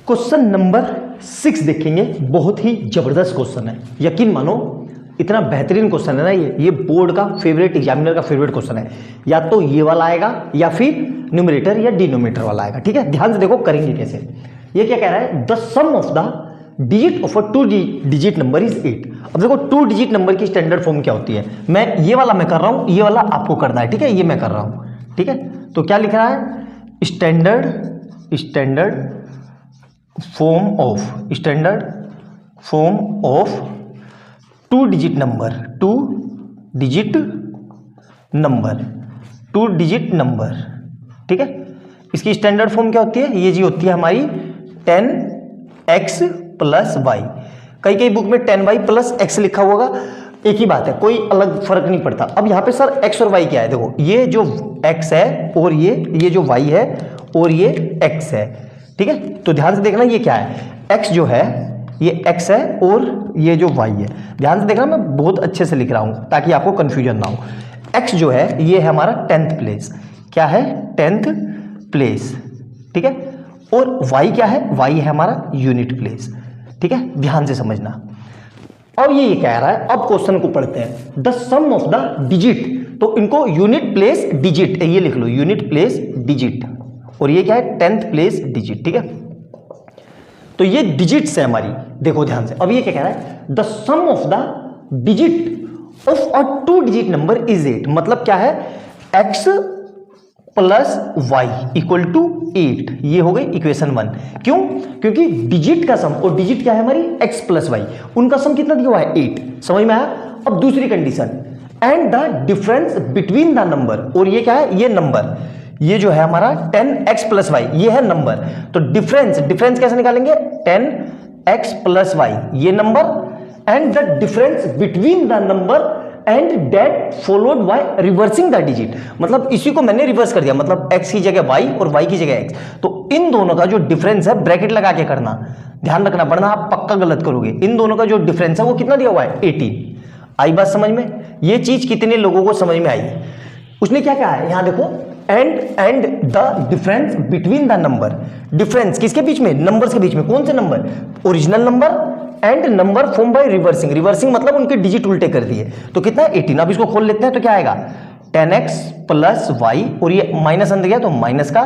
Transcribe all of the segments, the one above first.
Question number 6 देखेंगे। बहुत ही जबरदस्त क्वेश्चन है, यकीन मानो इतना बेहतरीन क्वेश्चन है ना ये बोर्ड का फेवरेट, एग्जामिनर का फेवरेट क्वेश्चन है। या तो ये वाला आएगा या फिर न्यूमरेटर या डिनोमिनेटर वाला आएगा। ठीक है, ध्यान से देखो करेंगे कैसे। ये क्या कह रहा है, the sum of the digit of a 2 digit number is 8। अब देखो 2 डिजिट नंबर की स्टैंडर्ड फॉर्म क्या होती है, मैं ये वाला मैं कर रहा हूं, ये वाला आपको करना है। ठीक है, ये मैं कर रहा हूं। ठीक है, तो क्या लिख रहा है, standard form of 2 digit number. ठीक है, इसकी स्टैंडर्ड फॉर्म क्या होती है, ये जी होती है हमारी 10x + y। कई बुक में 10y + x लिखा होगा, एक ही बात है, कोई अलग फर्क नहीं पड़ता। अब यहाँ पे सर x और y क्या है, देखो ये जो x है और ये जो y है और ये x है। ठीक है, तो ध्यान से देखना ये क्या है, x जो है ये x है और ये जो y है। ध्यान से देखना, मैं बहुत अच्छे से लिख रहा हूं ताकि आपको कंफ्यूजन ना हो। x जो है ये है हमारा 10th प्लेस, क्या है 10th प्लेस। ठीक है, और y क्या है, y है हमारा यूनिट प्लेस। ठीक है, ध्यान से समझना। अब ये कह रहा है, अब क्वेश्चन को पढ़ते हैं, the sum of the digit, तो इनको यूनिट प्लेस डिजिट ये लिख लो, यूनिट प्लेस डिजिट, और ये क्या है 10th प्लेस डिजिट। ठीक है, तो ये डिजिट्स है हमारी, देखो ध्यान से। अब ये क्या कह रहा है, the sum of the digit of a 2 digit number is 8। मतलब क्या है, x + y = 8। ये हो गई इक्वेशन 1। क्यों, क्योंकि डिजिट का सम, और डिजिट क्या है हमारी x + y, उनका सम कितना दिया हुआ है 8। समझ में आया। अब दूसरी condition, and the difference between the number, और ये क्या है, ये नंबर, ये जो है हमारा 10x + y, ये है नंबर। तो डिफरेंस कैसे निकालेंगे, 10x + y ये number, and the difference between the number and that followed by reversing the digit. मतलब इसी को मैंने रिवर्स कर दिया, मतलब x की जगह y और y की जगह x। तो इन दोनों का जो डिफरेंस है ब्रैकेट लगा के करना, ध्यान रखना, वरना आप पक्का गलत करोगे। इन दोनों का जो डिफरेंस है वो कितना दिया हुआ है, 18। आई बात समझ में, ये चीज कितने लोगों को समझ में आई। उसने क्या कहा है, यहां देखो, and the difference between the number, difference किसके बीच में, नंबर्स के बीच में। कौन से number, original number and number form by reversing मतलब उनके डिजिट उल्टे कर दिए। तो कितना है 18। अब इसको खोल लेते हैं, तो क्या आएगा 10x + y, और ये माइनस अंदर गया तो माइनस का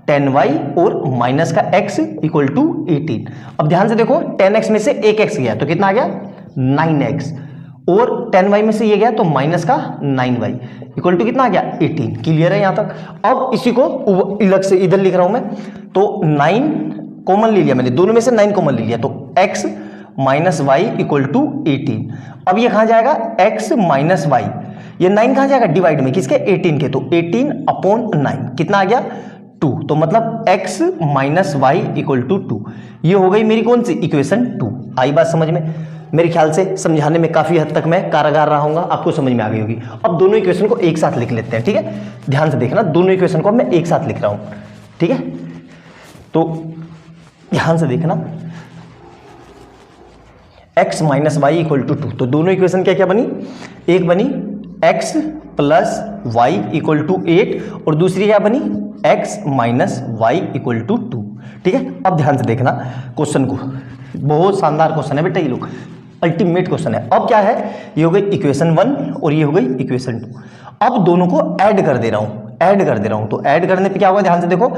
10y और माइनस का x = 18। अब ध्यान से देखो, 10x में से एक x गया तो कितना आ गया 9x, और 10y में से ये गया तो माइनस का 9y = कितना आ गया 18। क्लियर है यहां तक। अब इसी को अलग से इधर लिख रहा हूं मैं, तो 9 कॉमन ले लिया मैंने, दोनों में से 9 कॉमन ले लिया, तो x - y = 18। अब ये कहां जाएगा, x - y, ये 9 कहां जाएगा, डिवाइड में किसके, 18 के, तो 18/9 कितना आ गया 2। तो मतलब x - y = 2। ये हो गई मेरी कौन सी, इक्वेशन 2। आई बात समझ में। मेरे ख्याल से समझाने में काफी हद तक मैं कारगर रहा हूंगा, आपको समझ में आ गई होगी। अब दोनों इक्वेशन को एक साथ लिख लेते हैं। ठीक है, ध्यान से देखना, दोनों इक्वेशन को मैं एक साथ लिख रहा हूं। ठीक है, तो ध्यान से देखना, x - y = 2। तो दोनों इक्वेशन क्या क्या बनी, एक बनी x + y = 8, और दूसरी क्या बनी, x - y = 2। ठीक है, अब ध्यान से देखना क्वेश्चन को, बहुत शानदार क्वेश्चन है बेटा, ये लोग अल्टीमेट क्वेश्चन है। अब क्या है, ये हो गई इक्वेशन 1 और ये हो गई इक्वेशन 2। अब दोनों को ऐड कर दे रहा हूं, तो ऐड करने पे क्या होगा, ध्यान से देखो,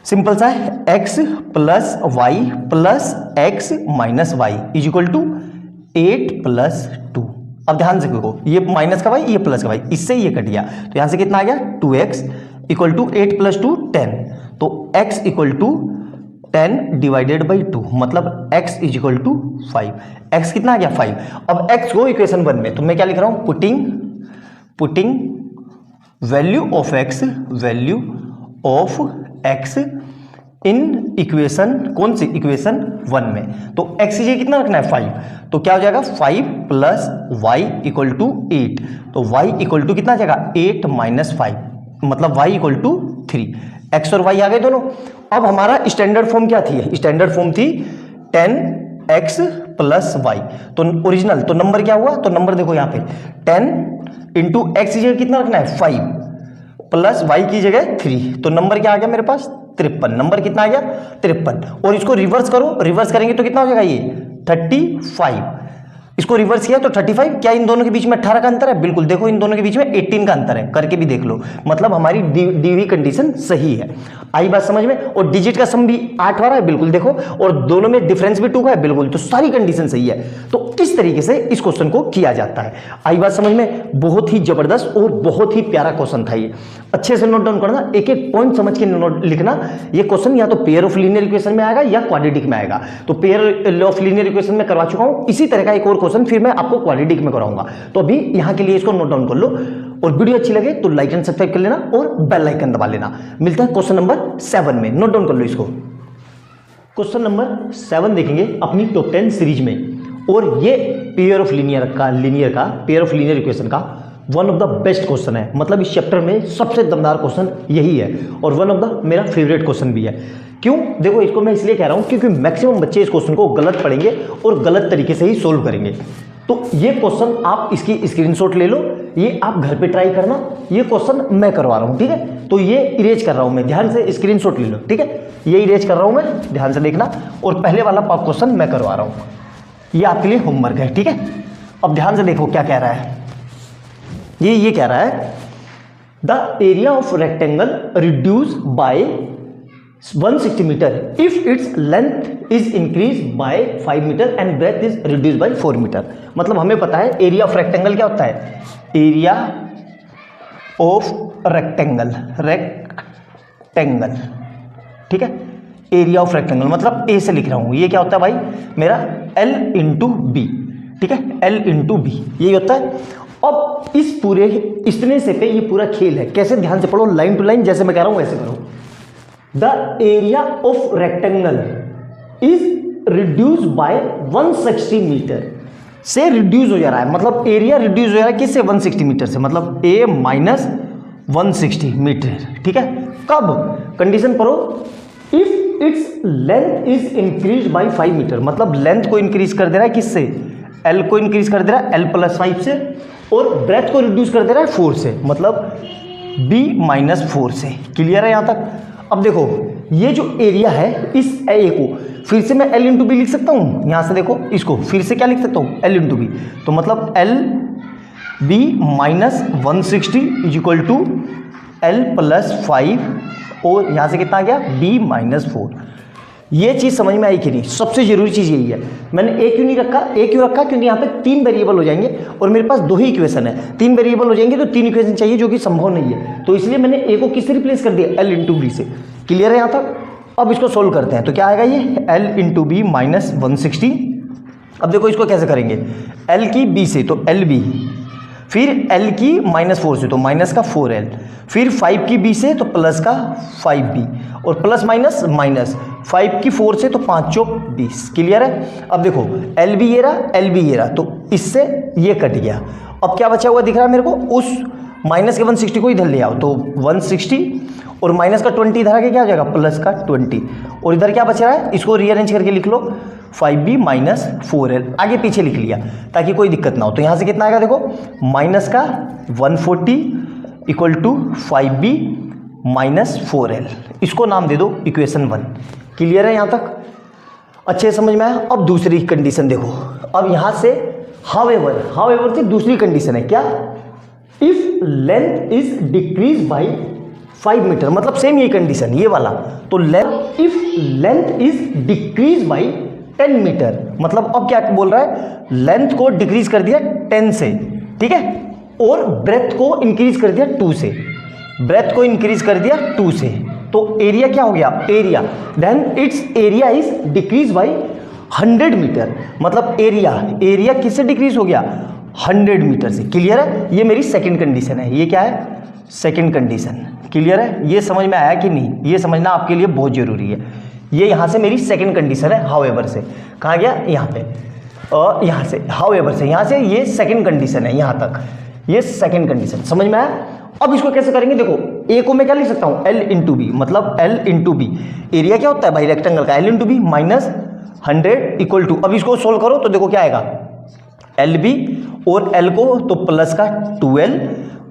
सिंपल सा है, x + y + x - y = 8 + 2। अब ध्यान से देखो, ये माइनस का y, ये प्लस का y, इससे ये कट गया, तो यहां से कितना आ गया 2x = 8 + 2 10। तो x = 10 / 2, मतलब x = 5। x कितना आ गया 5। अब x को इक्वेशन 1 में, तो मैं क्या लिख रहा हूं, putting value of x in equation, कौन सी, इक्वेशन 1 में। तो x की जगह कितना रखना है 5, तो क्या हो जाएगा 5 + y = 8। तो y = कितना आ जाएगा 8 - 5, मतलब y = 3। x और y आ गए दोनों। अब हमारा स्टैंडर्ड फॉर्म क्या थी, स्टैंडर्ड फॉर्म थी 10x + y। तो ओरिजिनल, तो नंबर क्या हुआ, तो नंबर देखो यहाँ पे 10 × x की जगह कितना रखना है 5 प्लस वाई की जगह 3, तो नंबर क्या आ गया मेरे पास 53। नंबर कितना आ गया 53। और इसको रिवर्स करो, रिवर्स करेंगे तो कितना हो जाएगा ये 35। इसको रिवर्स किया तो 35। क्या इन दोनों के बीच में 18 का अंतर है? बिल्कुल, देखो इन दोनों के बीच में 18 का अंतर है, करके भी देख लो। मतलब हमारी दी हुई कंडीशन सही है। आई बात समझ में? और डिजिट का सम भी 8 वाला है, बिल्कुल देखो, और दोनों में डिफरेंस भी 2 का है, बिल्कुल। तो सारी कंडीशन सही है। तो इस तरीके से इस क्वेश्चन को किया जाता है। आई बात समझ में? बहुत ही जबरदस्त और बहुत ही प्यारा क्वेश्चन था ये। अच्छे से नोट डाउन करना, एक एक पॉइंट समझ के नोट लिखना। ये क्वेश्चन या तो पेयर ऑफ लीनियर इक्वेशन में आएगा या क्वाड्रेटिक में आएगा। तो पेयर ऑफ लीनियर इक्वेशन में करवा चुका हूं, इसी तरह का एक और क्वेश्चन फिर मैं आपको क्वाड्रेटिक में कराऊंगा। तो अभी यहां के लिए इसको नोट डाउन कर लो, और वीडियो अच्छी लगे तो लाइक एंड सब्सक्राइब कर लेना और बेल आइकन दबा लेना। मिलते हैं क्वेश्चन नंबर 7 में। नोट डाउन कर लो इसको। क्वेश्चन नंबर 7 देखेंगे अपनी टॉप 10 सीरीज में, और ये पेयर ऑफ लीनियर इक्वेशन का one of the best question है। मतलब इस चैप्टर में सबसे दमदार क्वेश्चन यही है, और वन ऑफ द मेरा फेवरेट क्वेश्चन भी है। क्यों? देखो, इसको मैं इसलिए कह रहा हूं क्योंकि मैक्सिमम बच्चे इस क्वेश्चन को गलत पढ़ेंगे और गलत तरीके से ही सोल्व करेंगे। तो ये क्वेश्चन आप इसकी स्क्रीनशॉट ले लो, ये आप घर पे ट्राई करना। ये क्वेश्चन मैं करवा रहा हूं, ठीक है? तो ये इरेज कर रहा हूं मैं, ध्यान से स्क्रीनशॉट ले लो, ठीक है? ये इरेज कर रहा हूं मैं, ध्यान से देखना। और पहले वाला क्वेश्चन मैं करवा रहा हूं, ये आपके लिए होमवर्क है, ठीक है? अब ध्यान से देखो क्या कह रहा है। ये कह रहा है the area of rectangle reduce by 160 metre if its length is increase by 5 metre and breadth is reduce by 4 metre. मतलब हमें पता है एरिया ऑफ रेक्टेंगल क्या होता है। एरिया ऑफ रेक्टेंगल, ठीक है? एरिया ऑफ रेक्टेंगल मतलब ए से लिख रहा हूं, ये क्या होता है भाई मेरा L इंटू बी, ठीक है? L इंटू बी यही होता है। अब इस पूरे इतने से पे ये पूरा खेल है। कैसे? ध्यान से पढ़ो, लाइन टू लाइन, जैसे मैं कह रहा हूं वैसे करो। The area of rectangle is reduce by 160 metre से रिड्यूस हो जा रहा है। मतलब एरिया रिड्यूस हो जा रहा है किससे? 160 मीटर से। मतलब a माइनस 160 मीटर, ठीक है? कब? कंडीशन पढ़ो, if its length is increase by 5 metre. मतलब लेंथ को इंक्रीज कर दे रहा है किससे? L को इंक्रीज कर दे रहा है L प्लस 5 से, और ब्रेथ को रिड्यूस कर दे रहा है 4 से, मतलब b माइनस 4 से। क्लियर है यहां तक? अब देखो, ये जो एरिया है इस ए को फिर से मैं L इंटू बी लिख सकता हूं। यहां से देखो, इसको फिर से क्या लिख सकता हूं? L into b. तो मतलब L b minus 160 is equal to L plus 5, और यहां से कितना आ गया? b minus 4। ये चीज समझ में आई कि नहीं? सबसे जरूरी चीज यही है। मैंने ए क्यों नहीं रखा? ए क्यों रखा? क्योंकि यहाँ पे 3 वेरिएबल हो जाएंगे और मेरे पास 2 ही इक्वेशन है। 3 वेरिएबल हो जाएंगे तो 3 इक्वेशन चाहिए, जो कि संभव नहीं है। तो इसलिए मैंने ए को किससे रिप्लेस कर दिया? L इंटू बी से। क्लियर है यहाँ तक? अब इसको सोल्व करते हैं तो क्या आएगा? ये L इंटू बी माइनस 160। अब देखो इसको कैसे करेंगे। L की b से तो LB, फिर L की माइनस 4 से तो माइनस का 4L, फिर 5 की b से तो प्लस का 5b, और प्लस माइनस माइनस 5 की 4 से तो 5 चौक 20। क्लियर है? अब देखो LB ये रहा, LB ये रहा, तो इससे ये कट गया। अब क्या बचा हुआ दिख रहा है मेरे को? उस माइनस के 160 को इधर ले आओ तो 160, और माइनस का 20 इधर आके क्या हो जाएगा? प्लस का 20, और इधर क्या बच रहा है? इसको रीअरेंज करके लिख लो, 5b माइनस 4L। आगे पीछे लिख लिया ताकि कोई दिक्कत ना हो। तो यहाँ से कितना आएगा? देखो, माइनस का 140 equal to 5b minus 4L। इसको नाम दे दो इक्वेशन 1। क्लियर है यहाँ तक? अच्छे समझ में आया? अब दूसरी कंडीशन देखो। अब यहाँ से हाउएवर से दूसरी कंडीशन है क्या? If length is decrease by 5 metre, मतलब सेम यही कंडीशन, ये वाला। तो if length is decrease by 10 metre, मतलब अब क्या बोल रहा है? लेंथ को डिक्रीज कर दिया 10 से, ठीक है, और ब्रेथ को इंक्रीज कर दिया 2 से। ब्रेथ को इंक्रीज कर दिया 2 से, तो एरिया क्या हो गया? Area then its area is decrease by 100 metre. मतलब एरिया किससे डिक्रीज हो गया? 100 मीटर से। क्लियर है? ये मेरी सेकंड कंडीशन है। ये क्या है? Second condition. क्लियर है? ये समझ में आया कि नहीं? ये समझना आपके लिए बहुत जरूरी है। ये यहां से मेरी सेकंड कंडीशन है। हाउएवर से कहाँ गया? यहाँ पे, और यहाँ से हाउएवर से, यहाँ से ये सेकंड कंडीशन है। यहाँ तक ये सेकंड कंडीशन समझ में आया? अब इसको कैसे करेंगे? देखो, ए को मैं क्या लिख सकता हूँ? L इंटू बी, मतलब L इंटू बी। एरिया क्या होता है भाई रेक्टेंगल का? L into b minus 100 equal to, अब इसको सोल्व करो तो देखो क्या आएगा? LB, और L को तो प्लस का 2L,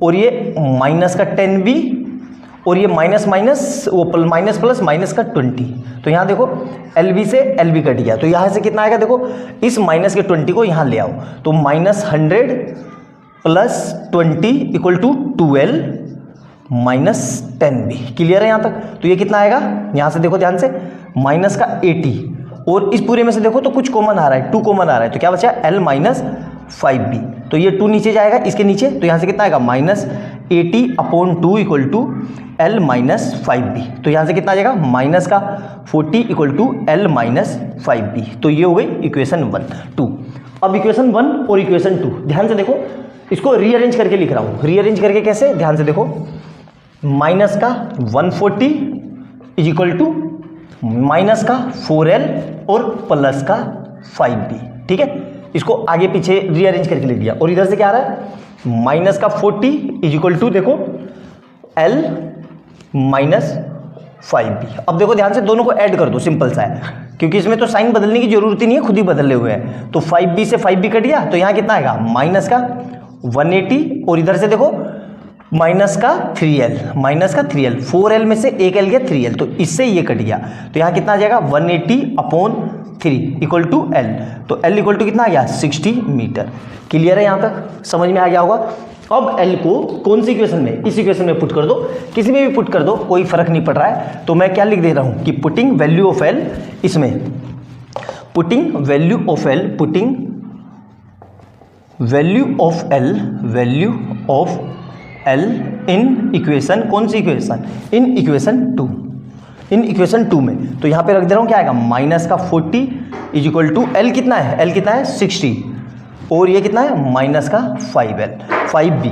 और ये माइनस का 10B और ये माइनस माइनस वो माइनस प्लस माइनस का 20, तो यहाँ देखो LB से LB कट गया, तो यहाँ से कितना आएगा देखो, इस माइनस के 20 को यहाँ ले आओ, तो -100 + 20 = 12 - 10B। क्लियर है यहाँ तक? तो ये कितना आएगा, यहाँ से देखो ध्यान से, माइनस का 80, और इस पूरे में से देखो तो कुछ कॉमन आ रहा है, 2 कॉमन आ रहा है, तो क्या बचा L - 5B। तो ये 2 नीचे जाएगा इसके नीचे, तो यहाँ से कितना आएगा -80/2 = L - 5B। तो यहाँ से कितना आ जाएगा, माइनस का 40 = L - 5B। तो ये हो गई इक्वेशन 2। अब इक्वेशन 1 और इक्वेशन 2 ध्यान से देखो, इसको रीअरेंज करके लिख रहा हूँ। रीअरेंज करके कैसे, ध्यान से देखो, माइनस का 140 = माइनस का 4L और प्लस का 5B। ठीक है, इसको आगे पीछे रीअरेंज करके लिख दिया, और इधर से क्या आ रहा है, माइनस का 40 = देखो L - 5B। अब देखो ध्यान से, दोनों को ऐड कर दो, सिंपल सा है, क्योंकि इसमें तो साइन बदलने की जरूरत ही नहीं है, खुद ही बदले हुए हैं। तो 5B से 5B कट गया, तो यहाँ कितना आएगा, माइनस का 180, और इधर से देखो माइनस का 3L, 4L में से एक L गया 3L, तो इससे ये कट गया, तो यहाँ कितना आ जाएगा 180/3 = L, तो L = कितना आ गया 60 मीटर। क्लियर है यहाँ तक, समझ में आ गया होगा। अब L को कौन सी इक्वेशन में, इस इक्वेशन में पुट कर दो, किसी में भी पुट कर दो, कोई फर्क नहीं पड़ रहा है। तो मैं क्या लिख दे रहा हूँ कि पुटिंग वैल्यू ऑफ L, इसमें putting value of L in equation, कौन सी इक्वेशन, इन इक्वेशन 2 में, तो यहाँ पे रख दे रहा हूँ, क्या आएगा माइनस का 40 = L कितना है 60, और ये कितना है माइनस का 5B,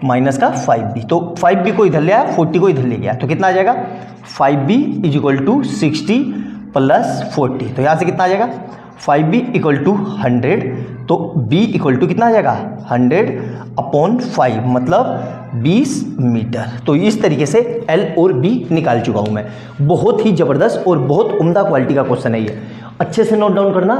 माइनस का 5B, तो 5B को इधर ले आया, 40 को इधर ले गया, तो कितना आ जाएगा 5B = 60 + 40, तो यहाँ से कितना आ जाएगा 5B = 100, तो B = कितना आ जाएगा 100/5, मतलब 20 मीटर। तो इस तरीके से L और B निकाल चुका हूं मैं। बहुत ही जबरदस्त और बहुत उम्दा क्वालिटी का क्वेश्चन है ये, अच्छे से नोट डाउन करना,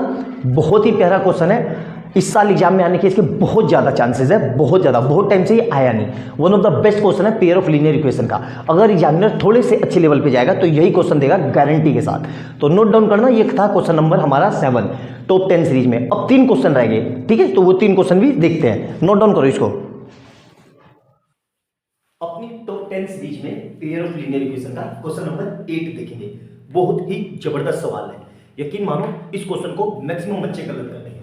बहुत ही प्यारा क्वेश्चन है। इस साल एग्जाम में आने के इसके बहुत ज़्यादा चांसेस है, बहुत ज़्यादा, बहुत टाइम से ये आया नहीं। One of the best question है पेयर ऑफ लीनियर इक्वेशन का। अगर एग्जामिनर थोड़े से अच्छे लेवल पे जाएगा तो यही क्वेश्चन देगा गारंटी के साथ। तो नोट डाउन करना, ये था क्वेश्चन नंबर हमारा 7 टॉप 10 सीरीज में। अब 3 क्वेश्चन रह गए, ठीक है, तो वो 3 क्वेश्चन भी देखते हैं। नोट डाउन करो इसको। अपनी टॉप 10 सीरीज में पेयर ऑफ लीनियर इक्वेशन का क्वेश्चन नंबर 8 देखेंगे। बहुत ही जबरदस्त सवाल है, यकीन मानो इस क्वेश्चन को मैक्सिमम बच्चे गलत कर देंगे।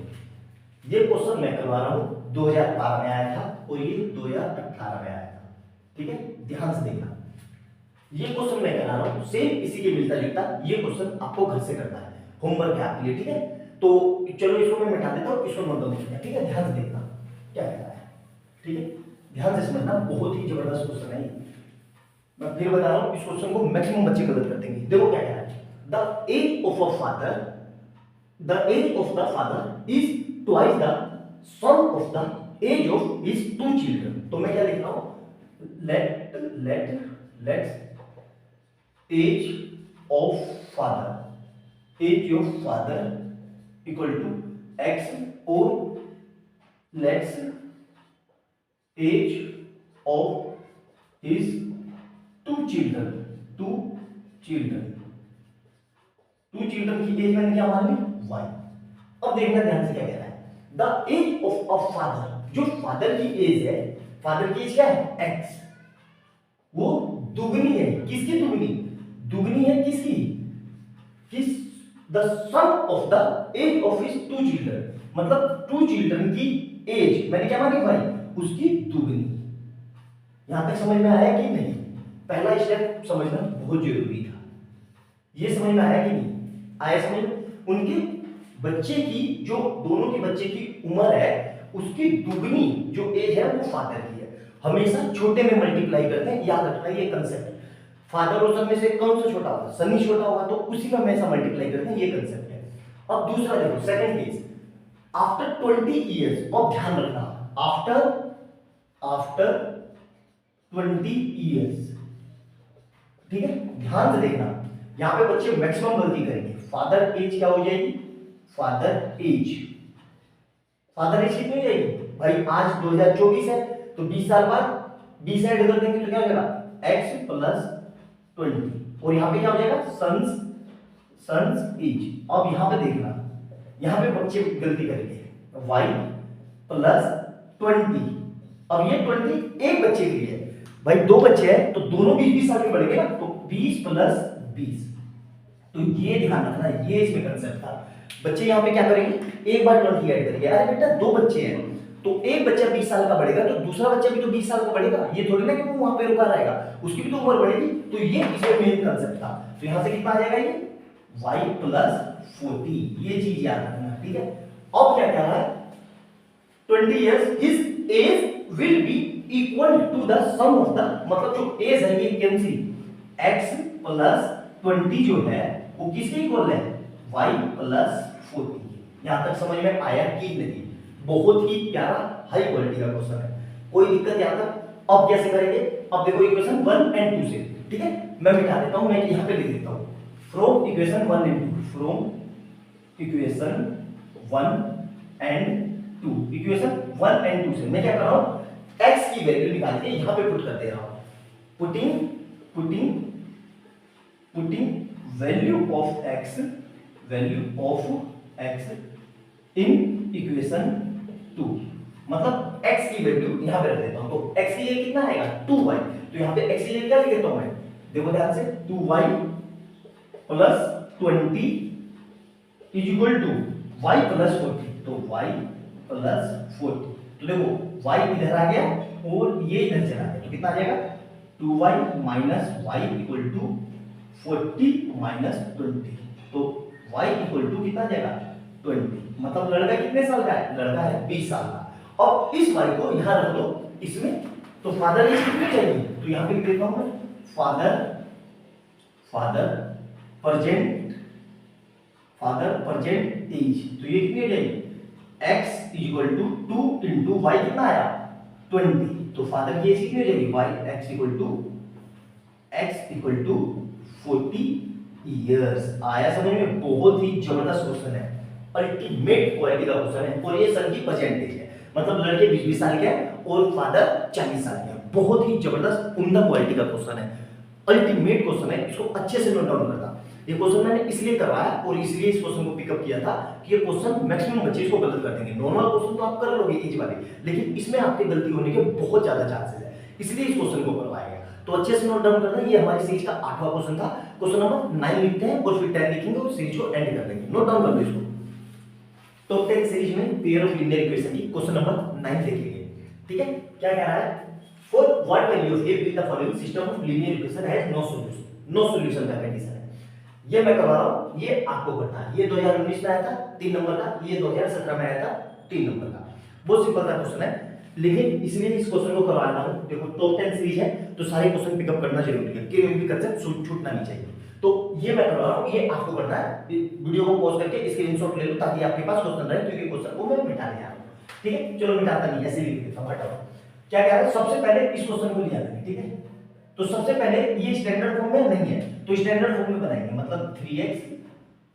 ये क्वेश्चन मैं करवा रहा हूं, 2012 में आया था और ये 2018 में आया था। ठीक है, ध्यान से देखना, ये क्वेश्चन मैं करा रहा हूं, सेम इसी के मिलता जुलता ये क्वेश्चन आपको घर से करना है, होमवर्क है आपके लिए। ठीक है, तो चलो इसको मैं मिटा देता हूं, इसको नोट डाउन करते हैं। ठीक है, ध्यान से देखना क्या कह रहा है। ठीक है, ध्यान से समझना, बहुत ही जबरदस्त क्वेश्चन है। मैं फिर बता रहा हूं, इस क्वेश्चन को मैक्सिमम बच्चे गलत कर देंगे। देखो क्या कह रहा है, the age of a father, the age of the father is twice the sum of the age of his 2 children. तो मैं क्या लिख रहा हूं, let's age of father equal to x, और let's age of his 2 children की age मैंने क्या मान ली y। अब देखना ध्यान से क्या कह रहा है, the age of a father, जो फादर की एज है, फादर की एज क्या है x, वो दुगनी है, किसकी दुगनी, दुगनी है किसकी, किस, the sum of the age of his 2 children, मतलब 2 चिल्ड्रन की एज मैंने क्या मानी भाई, उसकी दुगनी। यहां तक समझ में आया कि नहीं? पहला स्टेप समझना बहुत जरूरी था। ये समझ में आया कि नहीं आया? समझ में, उनके बच्चे की, जो दोनों के बच्चे की उम्र है, उसकी दुगनी जो एज है वो फादर की है। हमेशा छोटे में मल्टीप्लाई करते हैं, याद रखना ये कंसेप्ट। फादर और सन में से कौन सा छोटा होगा, सन ही छोटा होगा, तो उसी में हमेशा मल्टीप्लाई करते हैं, ये कंसेप्ट है। अब दूसरा देखो, सेकंड केस, आफ्टर 20 इयर्स, और ध्यान रखना आफ्टर 20 इयर्स। ठीक है, ध्यान से देखना, यहां पे बच्चे मैक्सिमम गलती करेंगे। फादर एज क्या हो जाएगी, फादर एज कितनी हो जाएगी भाई, आज 2024 है तो 20 साल बाद 20 ऐड कर देंगे तो क्या हो जाएगा x प्लस 20, और यहाँ पे क्या हो जाएगा सन्स इज। अब यहाँ पे देखना, यहाँ पे बच्चे गलती करेंगे, y प्लस 20। अब ये 20 एक बच्चे के लिए है भाई, दो बच्चे हैं तो दोनों 20-20 साल के बढ़ेंगे ना, तो 20 प्लस 20। तो ये ध्यान रखना, ये इसमें कंसेप्ट था। बच्चे यहाँ पे क्या करेंगे, एक बार 20 ऐड करेंगे। अरे बेटा दो बच्चे हैं तो एक बच्चा 20 साल का बढ़ेगा तो दूसरा बच्चा भी तो 20 साल का बढ़ेगा, ये थोड़ी ना कि वो वहां पे रुका रहेगा, उसकी भी तो उम्र बढ़ेगी। तो ये इसमें मेन कंसेप्ट था। तो यहाँ से कितना आ जाएगा ये y प्लस 40, ये चीज याद रखना, ठीक है। अब क्या कह रहा है, 20 years his age will be equal to the sum of the, मतलब जो एज है ये कैंसी x प्लस 20 जो है वो किसके इक्वल है, y प्लस 40। यहां तक समझ में आया कि नहीं? बहुत ही प्यारा हाई क्वालिटी का क्वेश्चन है, कोई दिक्कत यहां तक। अब कैसे करेंगे, अब देखो इक्वेशन 1 एंड 2 से, ठीक है। मैं मिटा देता हूं, मैं यहां पे लिख देता हूं from equation 1 and 2, from equation 1 and 2, equation 1 and 2 से मैं क्या कर रहा हूं, x की वैल्यू निकाल के यहां पे पुट कर दे रहा हूं। Putting value of x in equation 2, मतलब x की वैल्यू यहां पे रख देता हूं। तो x की जगह कितना आएगा 2y, तो यहां पे x की जगह क्या लिख देता हूं मैं, देखो ध्यान से, 2y plus 20 is equal to y plus 40, तो y प्लस 40। तो देखो y इधर आ गया और ये इधर चला गया, तो कितना आ जाएगा 2y minus y equal to 40 minus 20, तो y इक्वल टू कितना आ जाएगा 20। मतलब लड़का कितने साल का है, लड़का है 20 साल का। अब इस y को यहां रख दो इसमें, तो फादर एज कितनी चाहिए, तो यहां पे लिख देता हूं मैं फादर प्रेजेंट एज, तो ये कितनी हो जाएगी x equal to 2 into y कितना आया 20, तो फादर की एज कितनी हो जाएगी y x equal to 40 years. आया समझ में? बहुत ही जबरदस्त क्वेश्चन है, अल्टीमेट क्वालिटी का क्वेश्चन है, और ये सन की परसेंटेज है, मतलब लड़के 20-20 साल के हैं और फादर 40 साल के हैं। बहुत ही जबरदस्त उम्दा क्वालिटी का क्वेश्चन है, अल्टीमेट क्वेश्चन है, इसको अच्छे से नोट डाउन करना। ये क्वेश्चन मैंने इसलिए करवाया और इसलिए इस क्वेश्चन को पिकअप किया था कि ये क्वेश्चन मैक्सिमम बच्चे इसको गलत कर देंगे। नॉर्मल क्वेश्चन तो आप कर लोगे इजी वाले, लेकिन इसमें आपके गलती होने के बहुत ज्यादा चांसेस है, इसलिए इस क्वेश्चन को करवाया गया। तो अच्छे से नोट डाउन करना, ये हमारी सीरीज का 8वां क्वेश्चन था। क्वेश्चन नंबर 9 लिखते हैं और फिर 10 लिखेंगे और सीरीज को एंड कर देंगे। नोट डाउन कर लो इसको। तो 10 सीरीज में पेयर ऑफ लीनियर इक्वेशन की क्वेश्चन नंबर 9 देखेंगे, ठीक है। क्या कह रहा है, for what value of a with the following system of linear equation has no solution का कंडीशन है। ये मैं करवा रहा हूं, ये आपको करना है। ये 2019 में आया था 3 नंबर का, ये 2017 में आया था 3 नंबर का। बहुत सिंपल सा क्वेश्चन है, लेकिन इसलिए इस क्वेश्चन को करवा रहा हूं। देखो टॉप 10 सीरीज है तो सारे क्वेश्चन पिकअप करना जरूरी है, कोई भी कंसेप्ट छूटना नहीं चाहिए। तो ये मैं करवा रहा हूं, ये आपको करना है। वीडियो को पॉज करके स्क्रीनशॉट ले लो ताकि आपके पास क्वेश्चन रहे, क्योंकि क्वेश्चन को मैं मिटाने आ रहा हूं, ठीक है। चलो मिटाता नहीं, ऐसे लिख देता हूं, हटाओ। क्या कह रहा है, सबसे पहले इस क्वेश्चन को लिया करेंगे, ठीक है। तो सबसे पहले ये स्टैंडर्ड फॉर्म में नहीं है, तो स्टैंडर्ड फॉर्म में बनाएंगे, मतलब 3x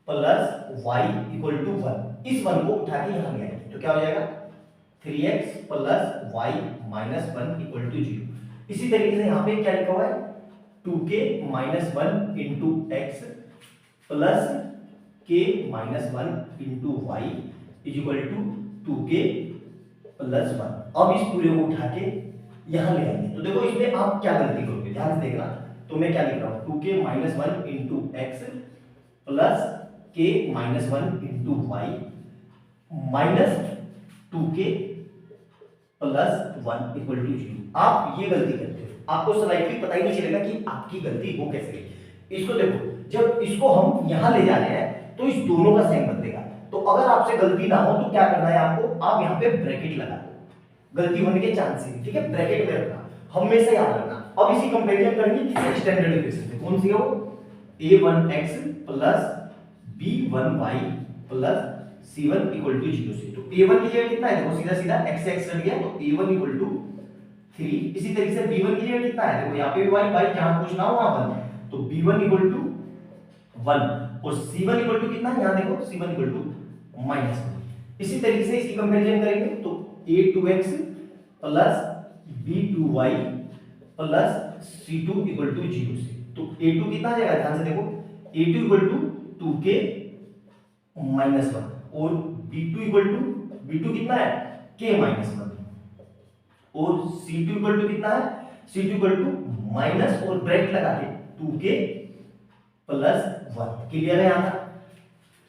plus y equal to 1। इस 1 को उठा के यहां ले आएंगे, तो क्या हो जाएगा 3x plus y minus 1 equal to 0। इसी तरीके से यहां पे क्या लिखा हुआ है 2k minus 1 into x plus k minus 1 into y equal to 2k plus 1। अब इस पूरे को उठा के यहां ले आएंगे, तो देखो इसमें आप क्या गलती करोगे, ध्यान से देखना। तो मैं क्या लिख रहा हूं 2k minus 1 into x plus k minus 1 into y minus 2k plus 1 equal to 0। आप ये गलती करते हो, आपको स्लाइटली पता ही नहीं चलेगा कि आपकी गलती हो कैसे गई। इसको देखो, जब इसको हम यहां ले जा रहे हैं तो इस दोनों का साइन बदलेगा। तो अगर आपसे गलती ना हो तो क्या करना है आपको, आप यहां पे ब्रैकेट लगा दो, गलती होने के चांसेस, ठीक है, ब्रैकेट में रखना, हमेशा याद रखना। अब इसी कंपैरिजन करेंगे स्टैंडर्ड इक्वेशन से, कौन सी है वो, a1x plus b1y plus c1 equal to 0 से। तो a1 की जगह कितना है, देखो सीधा सीधा x से x कट गया, तो a1 इक्वल टू 3। इसी तरीके से b1 की जगह कितना है, देखो यहाँ पे भी y जहां कुछ ना हो वहां 1, तो b1 इक्वल टू 1 और c1 इक्वल टू कितना है, यहां देखो c1 इक्वल टू -1। इसी तरीके से इसकी कंपैरिजन करेंगे तो a2x plus b2y plus C2 equal to 0 से। तो A2 कितना आ जाएगा, ध्यान से देखो, A2 equal to 2K minus 1 और B2 कितना है, K माइनस 1 और C2 इक्वल टू कितना है, C2 इक्वल टू माइनस और ब्रैकेट लगा के 2K प्लस 1। क्लियर है यहाँ तक,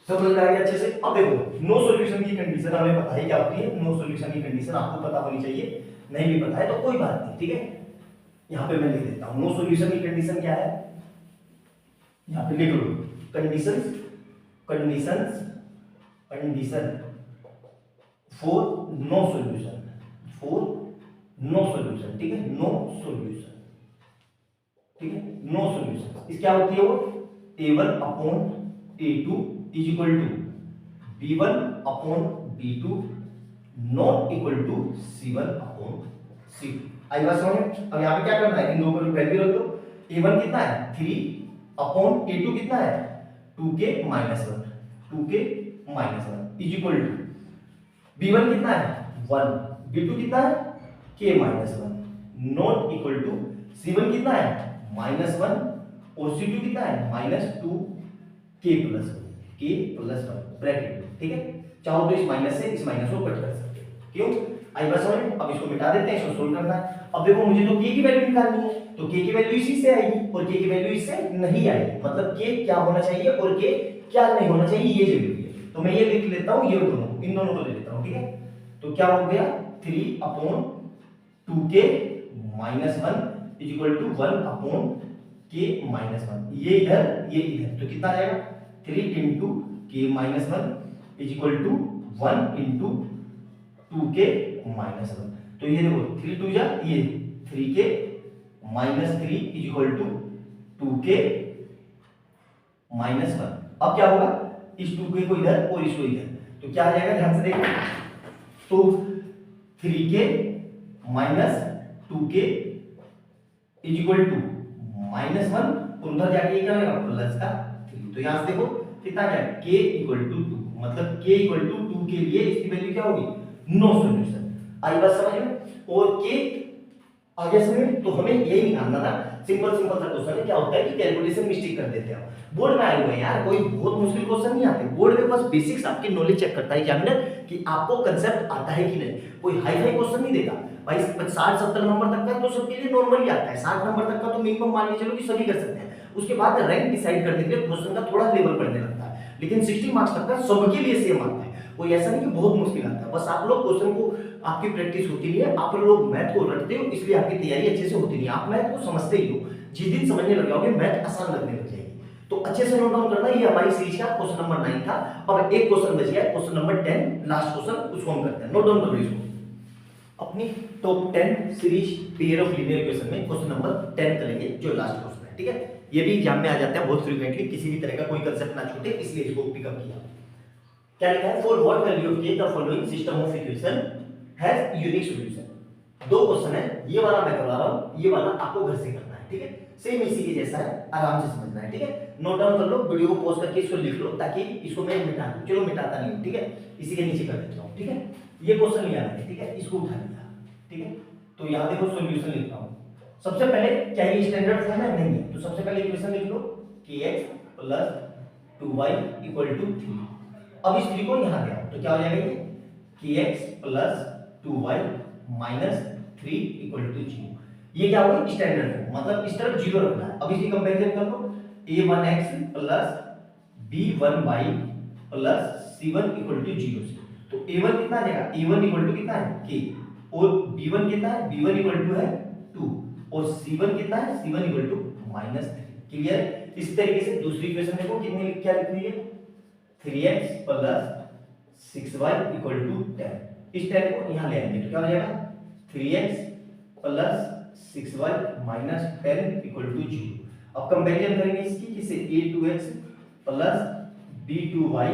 समझ आ गया अच्छे से। अब देखो नो सॉल्यूशन की कंडीशन हमें पता है क्या होती है, नो सॉल्यूशन की कंडीशन आपको पता होनी चाहिए, नहीं भी पता है तो कोई बात नहीं, ठीक है। यहाँ पे मैं लिख देता हूँ नो सॉल्यूशन की कंडीशन क्या है, यहाँ पे लिख लो कंडीशंस फॉर नो सॉल्यूशन, ठीक है, नो सॉल्यूशन, ठीक है, नो सॉल्यूशन। इस क्या होती है वो, A1 upon A2 is equal to B1 upon B2 not equal to C1 upon C2। आई बात समझ में। अब यहाँ पे क्या करना है, इन दोनों को वैल्यू रख दो। A1 कितना है 3 अपॉन A2 कितना है 2K minus 1 is equal to B1 कितना है 1, B2 कितना है K minus 1 not equal to C1 कितना है माइनस 1 और C2 कितना है माइनस 2 K प्लस 1 ब्रैकेट, ठीक है। चाहो तो इस माइनस से इस माइनस को कट कर सकते हैं, क्यों, आई बात समझ में। अब इसको मिटा देते हैं, इसको सोल्व करना है। अब देखो मुझे तो K की वैल्यू निकालनी है, तो K की वैल्यू इसी से आएगी और K की वैल्यू इससे नहीं आएगी, मतलब K क्या होना चाहिए और K क्या नहीं होना चाहिए ये जरूरी है। तो मैं ये लिख लेता हूँ, ये दोनों इन दोनों को ले लेता हूँ, ठीक है। तो क्या हो गया 3 upon 2K minus 1 is equal to 1 upon K minus 1, ये इधर ये इधर, तो कितना आ जाएगा 3 into K minus 1 is equal to 1 into 2K minus 1। तो ये देखो 3 2 जा ये 3K minus 3 is equal to 2K minus 1। अब क्या होगा, इस 2K को इधर और इसको इधर, तो क्या आ जाएगा, ध्यान से देखो, तो 3K minus 2K is equal to minus 1 और उधर जाके क्या होगा प्लस का 3। तो यहां से देखो कितना क्या है K इक्वल टू 2, मतलब K इक्वल टू 2 के लिए इसकी वैल्यू क्या होगी नो सॉल्यूशन। आई बात समझ में। और K आगे समझ, तो हमें यही निकालना था, सिंपल सा क्वेश्चन है। क्या होता है कि कैलकुलेशन मिस्टेक कर देते हैं, बोर्ड में आए हुए हैं यार, कोई बहुत मुश्किल क्वेश्चन नहीं आते, बोर्ड में बस बेसिक्स आपकी नॉलेज चेक करता है एग्जामिनर कि आपको कंसेप्ट आता है कि नहीं। कोई हाई फाई क्वेश्चन नहीं देता भाई, 60-70 नंबर तक का तो सबके लिए नॉर्मली आता है, 60 नंबर तक का तो मिनिमम मान के चलो कि सभी कर सकते हैं। उसके बाद रैंक डिसाइड करने के लिए क्वेश्चन का थोड़ा लेवल बढ़ने लगता है, लेकिन 60 मार्क्स तक का सबके लिए सेम आता है, कोई ऐसा नहीं कि बहुत मुश्किल आता है। बस आप लोग क्वेश्चन को, आपकी प्रैक्टिस होती नहीं है, आप लोग मैथ को रटते हो, इसलिए आपकी तैयारी अच्छे से होती नहीं है, आप मैथ को समझते ही हो। जिस दिन समझने लग जाओगे मैथ आसान लगने लग जाएगी। तो अच्छे से नोट डाउन करना, ये हमारी सीरीज का क्वेश्चन नंबर 9 था। अब एक क्वेश्चन बच गया, क्वेश्चन नंबर 10 लास्ट क्वेश्चन, उसको हम करते हैं। नोट डाउन करो इसको, अपनी top 10 series pair of linear equation में क्वेश्चन नंबर 10 करेंगे, जो लास्ट क्वेश्चन है, ठीक है। ये भी एग्जाम में आ जाता है बहुत फ्रीक्वेंटली, किसी भी तरह का कोई कंसेप्ट ना छूटे, इसलिए इसको पिकअप किया। क्या लिखा है, for what value of k the following system of equation has unique solution. दो क्वेश्चन है, ये वाला मैं करवा रहा हूं, ये वाला आपको घर से करना है, ठीक है। सेम इसी के जैसा है, आराम से समझना है, ठीक है। नोट डाउन कर लो, वीडियो को पॉज करके इसको लिख लो, ताकि इसको मैं मिटा दूं। चलो मिटाता नहीं हूं, ठीक है, इसी के नीचे कर देता हूं, ठीक है। ये क्वेश्चन लिया है, ठीक है, इसको उठा लिया, ठीक है। तो यहां देखो सॉल्यूशन लिखता हूं। सबसे पहले क्या ये स्टैंडर्ड फॉर्म है, नहीं है, तो सबसे पहले इक्वेशन लिख लो kx plus 2y equal to 3। अब इस 3 को यहां ले आओ, तो क्या हो जाएगा ये kx plus 2y minus 3 equal to 0। ये क्या होगा स्टैंडर्ड फॉर्म, मतलब इस तरफ 0 रखना है। अब इसकी कंपैरिजन कर लो, a1x plus b1y plus c1 equal to 0 से। तो a1 कितना आ जाएगा, a1 इक्वल टू कितना है k, और b1 कितना है, b1 इक्वल टू है 2, और c1 कितना है, c1 equal to minus 3। Clear. इस तरीके से दूसरी इक्वेशन देखो कितनी क्या लिखी हुई है, 3x plus 6y equal to 10। इस 10 को यहां ले आएंगे तो क्या हो जाएगा 3x plus 6y minus 10 equal to 0। अब कंपैरिजन करेंगे इसकी, किसे, a2x plus b2y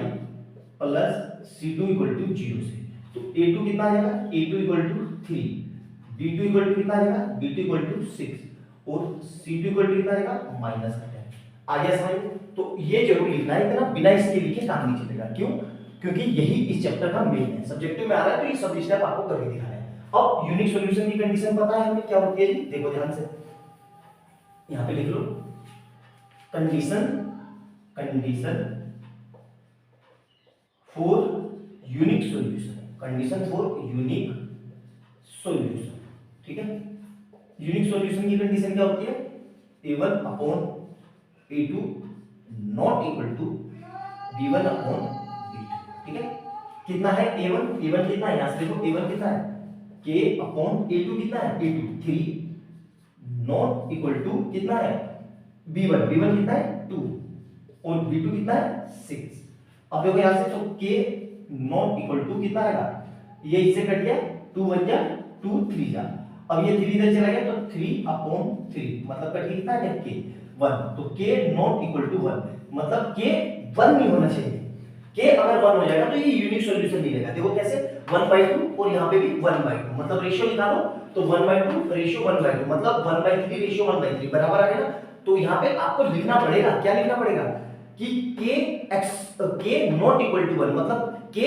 plus c2 equal to 0 से। तो a2 कितना आ जाएगा, a2 equal to 3, b2 equal to कितना आ जाएगा, b2 इक्वल टू 6, और c2 इक्वल टू कितना आ जाएगा माइनस 10। आ गया समझ। तो ये जरूर लिखना है, इतना बिना इसके लिखे काम नहीं चलेगा। क्यों, क्योंकि यही इस चैप्टर का मेन है, सब्जेक्टिव में आ रहा है, तो ये सब स्टेप आपको करके दिखाना है। अब यूनिक सॉल्यूशन की कंडीशन पता है हमें क्या होती है जी, देखो ध्यान से। यहां पे लिख लो condition for unique solution, condition for unique solution. ठीक है, यूनिक सॉल्यूशन की कंडीशन क्या होती है? a1 upon a2 not equal to b1 upon b2। ठीक है, कितना है a1 कितना है, यहां से देखो a1 कितना है k अपॉन a2 कितना है a2 3 नॉट इक्वल टू कितना है b1 कितना है 2 और b2 कितना है 6। अब देखो यहां से तो k नॉट इक्वल टू कितना आएगा, ये इससे कट गया 2 1 जा 2 3 जा, अब ये 3 इधर चला गया तो 3 अपॉन 3 मतलब कट कितना है k 1, तो k नॉट इक्वल टू 1 मतलब k 1 नहीं होना चाहिए। k अगर 1 हो जाएगा तो ये यूनिक सॉल्यूशन मिलेगा। देखो कैसे 1/2 और यहाँ पे भी 1/2 मतलब रेशियो निकालो तो 1/2 रेशियो 1/2 मतलब 1/3 रेशियो 1/3 बराबर आ गया ना। तो यहाँ पे आपको लिखना पड़ेगा, क्या लिखना पड़ेगा कि k नॉट इक्वल टू 1 मतलब k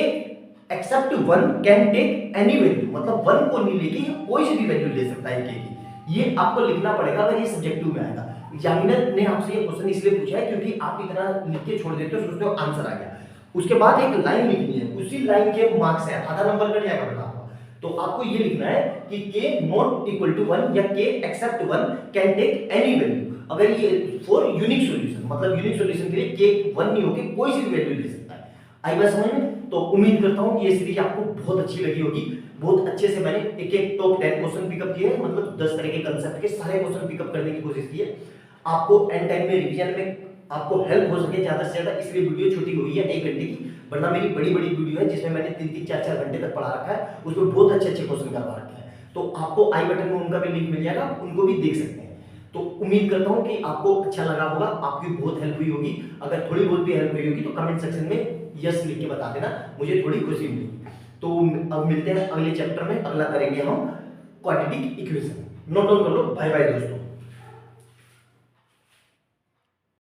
except 1 can take any value मतलब 1 को नहीं लेके ये कोई सी भी वैल्यू ले सकता है k की, ये आपको लिखना पड़ेगा अगर ये सब्जेक्टिव में आएगा। एग्जामिनर ने आपसे ये क्वेश्चन इसलिए पूछा है क्योंकि आप इतना लिख के छोड़ देते हो सोचते हो आंसर आ गया, उसके बाद एक लाइन लिखनी है, उसी लाइन के मार्क्स है आधा नंबर कट जाएगा बेटा। तो आपको ये लिखना है कि k नॉट इक्वल टू 1 या k except 1 can take any value, अगर ये फॉर यूनिक सॉल्यूशन मतलब यूनिक सॉल्यूशन के लिए k 1 नहीं होके कोई सी भी वैल्यू ले सकता है। आई बात समझ में? तो उम्मीद करता हूं कि ये सीरीज आपको बहुत अच्छी लगी होगी। बहुत अच्छे से मैंने एक टॉप 10 क्वेश्चन पिकअप किए हैं, मतलब 10 तरह के कांसेप्ट के सारे क्वेश्चन पिकअप करने की कोशिश की है। आपको एंड टाइम में रिवीजन में आपको हेल्प हो सके ज्यादा से ज्यादा, इसलिए वीडियो छोटी हुई है 1 घंटे की, वरना मेरी बड़ी वीडियो है जिसमें मैंने 3-3 4-4 घंटे तक पढ़ा रखा है, उसमें बहुत अच्छे क्वेश्चन करवा रखे हैं। तो आपको आई बटन में उनका भी लिंक मिल जाएगा, उनको भी देख सकते हैं। तो उम्मीद करता हूं कि आपको अच्छा लगा होगा, आपकी बहुत हेल्प हुई होगी। अगर थोड़ी बहुत भी हेल्प हुई होगी तो कमेंट सेक्शन में यस लिख के बता देना, मुझे थोड़ी खुशी मिलेगी। तो अब मिलते हैं अगले चैप्टर में, अगला करेंगे हम क्वाड्रेटिक इक्वेशन। नोट डाउन कर लो, बाय बाय दोस्तों।